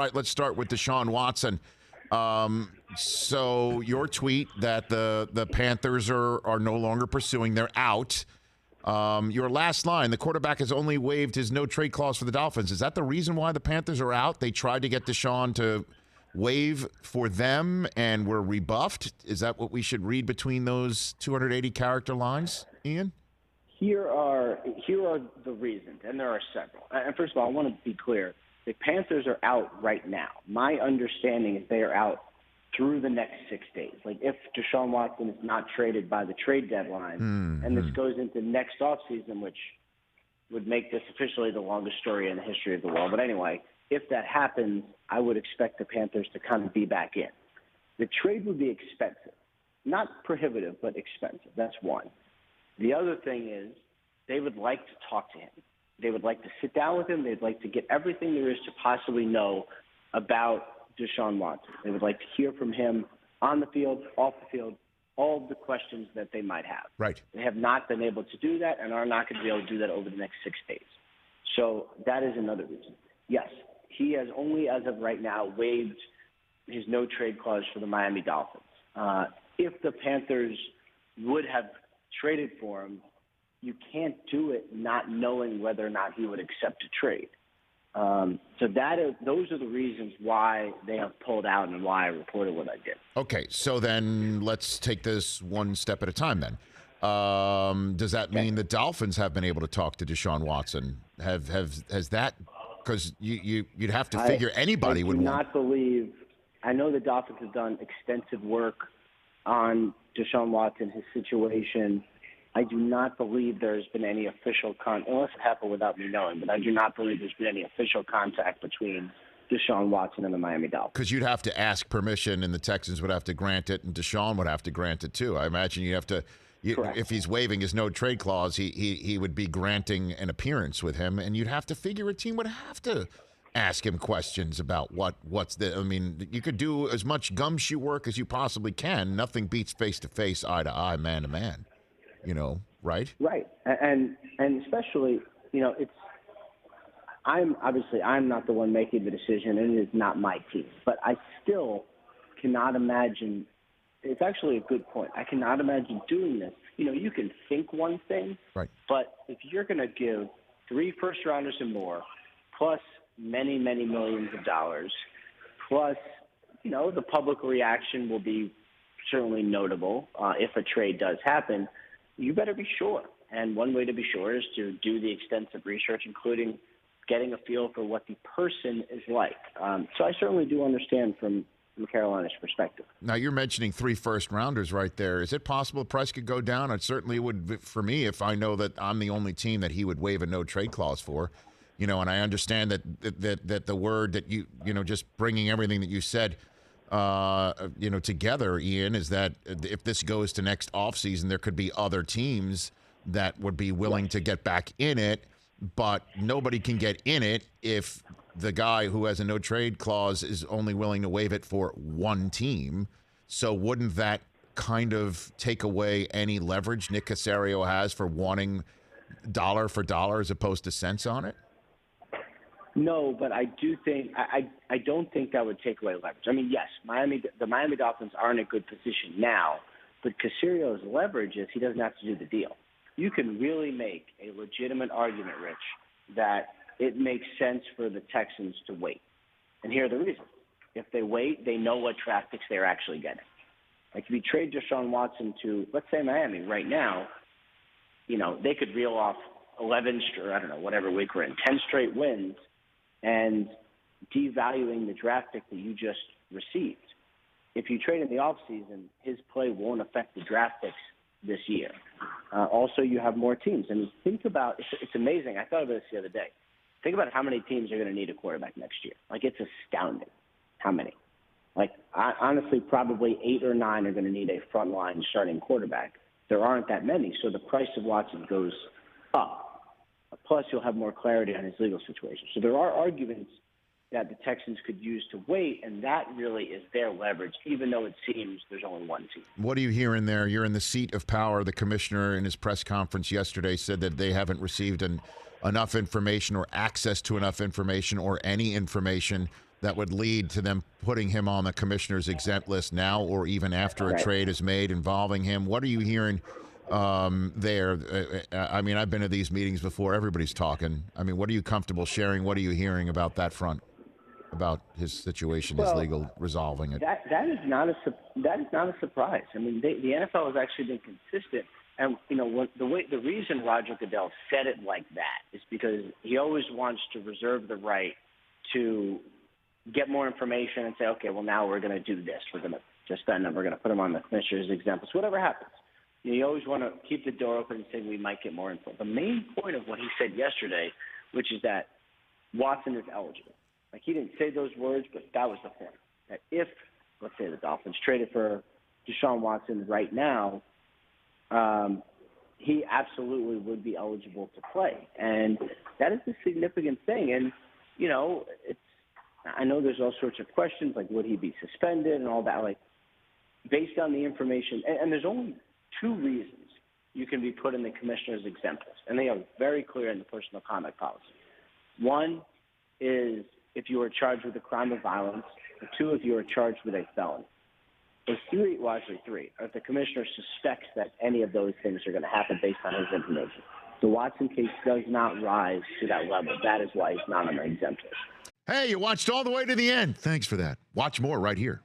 right, let's start with Deshaun Watson. So your tweet that the Panthers are no longer pursuing, they're out. Your last line, the quarterback has only waived his no-trade clause for the Dolphins. Is that the reason why the Panthers are out? They tried to get Deshaun to waive for them and were rebuffed? Is that what we should read between those 280-character lines, Ian? Here are the reasons, and there are several. And first of all, I want to be clear. The Panthers are out right now. My understanding is they are out through the next 6 days. Like if Deshaun Watson is not traded by the trade deadline, and this goes into next offseason, which would make this officially the longest story in the history of the world. But anyway, if that happens, I would expect the Panthers to kind of be back in. The trade would be expensive. Not prohibitive, but expensive. That's one. The other thing is they would like to talk to him. They would like to sit down with him. They'd like to get everything there is to possibly know about Deshaun Watson. They would like to hear from him on the field, off the field, all of the questions that they might have. Right. They have not been able to do that and are not going to be able to do that over the next 6 days. So that is another reason. Yes, he has only, as of right now, waived his no-trade clause for the Miami Dolphins. If the Panthers would have traded for him, you can't do it not knowing whether or not he would accept a trade. Those are the reasons why they have pulled out and why I reported what I did. Okay, so then let's take this one step at a time then. Does that mean the Dolphins have been able to talk to Deshaun Watson? Has that, because you'd have to figure anybody would want. I do not believe, I know the Dolphins have done extensive work on Deshaun Watson, his situation. I do not believe there's been any official unless it happened without me knowing, but I do not believe there's been any official contact between Deshaun Watson and the Miami Dolphins. Because you'd have to ask permission, and the Texans would have to grant it, and Deshaun would have to grant it too. I imagine you have to. If he's waiving his no trade clause, he would be granting an appearance with him, and you'd have to figure a team would have to ask him questions about what's the. I mean, you could do as much gumshoe work as you possibly can. Nothing beats face to face, eye to eye, man to man. You know, right? Right, and especially, I'm not the one making the decision, and it is not my team. But I still cannot imagine. It's actually a good point. I cannot imagine doing this. You can think one thing, right? But if you're going to give 3 first-rounders and more, plus many, many millions of dollars, plus, the public reaction will be certainly notable if a trade does happen. You better be sure. And one way to be sure is to do the extensive research, including getting a feel for what the person is like. So I certainly do understand from Carolina's perspective. Now, you're mentioning 3 first-rounders right there. Is it possible the price could go down? It certainly would for me if I know that I'm the only team that he would waive a no-trade clause for. And I understand that the word that just bringing everything that you said together, Ian, is that if this goes to next offseason, there could be other teams that would be willing to get back in it, but nobody can get in it if the guy who has a no-trade clause is only willing to waive it for one team. So wouldn't that kind of take away any leverage Nick Caserio has for wanting dollar for dollar as opposed to cents on it? No, but I do think I don't think that would take away leverage. I mean, yes, the Miami Dolphins are in a good position now, but Caserio's leverage is he doesn't have to do the deal. You can really make a legitimate argument, Rich, that it makes sense for the Texans to wait. And here are the reasons. If they wait, they know what draft picks they're actually getting. Like if you trade Deshaun Watson to, let's say, Miami right now, they could reel off 11 or I don't know, whatever week we're in, 10 straight wins, and devaluing the draft pick that you just received. If you trade in the offseason, his play won't affect the draft picks this year. Also, you have more teams. And think about it's amazing. I thought about this the other day. Think about how many teams are going to need a quarterback next year. Like, it's astounding how many. Like, honestly, probably 8 or 9 are going to need a frontline starting quarterback. There aren't that many, so the price of Watson goes up. Plus, you'll have more clarity on his legal situation. So there are arguments that the Texans could use to wait, and that really is their leverage, even though it seems there's only one team. What are you hearing there? You're in the seat of power. The commissioner in his press conference yesterday said that they haven't received enough information or access to enough information or any information that would lead to them putting him on the commissioner's exempt list now or even after a trade is made involving him? What are you hearing there? I mean, I've been to these meetings before. Everybody's talking. I mean, what are you comfortable sharing? What are you hearing about that front, about his situation, his legal resolving it? That is not a surprise. I mean, the NFL has actually been consistent. And, you know, the reason Roger Goodell said it like that is because he always wants to reserve the right to get more information and say, okay, well, now we're going to do this. We're going to suspend them. We're going to put them on the commissioner's exempt. So whatever happens, you always want to keep the door open and say we might get more info. The main point of what he said yesterday, which is that Watson is eligible. Like, he didn't say those words, but that was the point. That if, let's say, the Dolphins traded for Deshaun Watson right now, he absolutely would be eligible to play. And that is a significant thing. And, you know, I know there's all sorts of questions, like would he be suspended and all that. Like, based on the information, and there's only two reasons you can be put in the commissioner's exempt list, and they are very clear in the personal conduct policy. One is if you are charged with a crime of violence, or two, if you are charged with a felony. Or three, well, actually three, or if the commissioner suspects that any of those things are going to happen based on his information. The Watson case does not rise to that level. That is why he's not on the exempt list. Hey, you watched all the way to the end. Thanks for that. Watch more right here.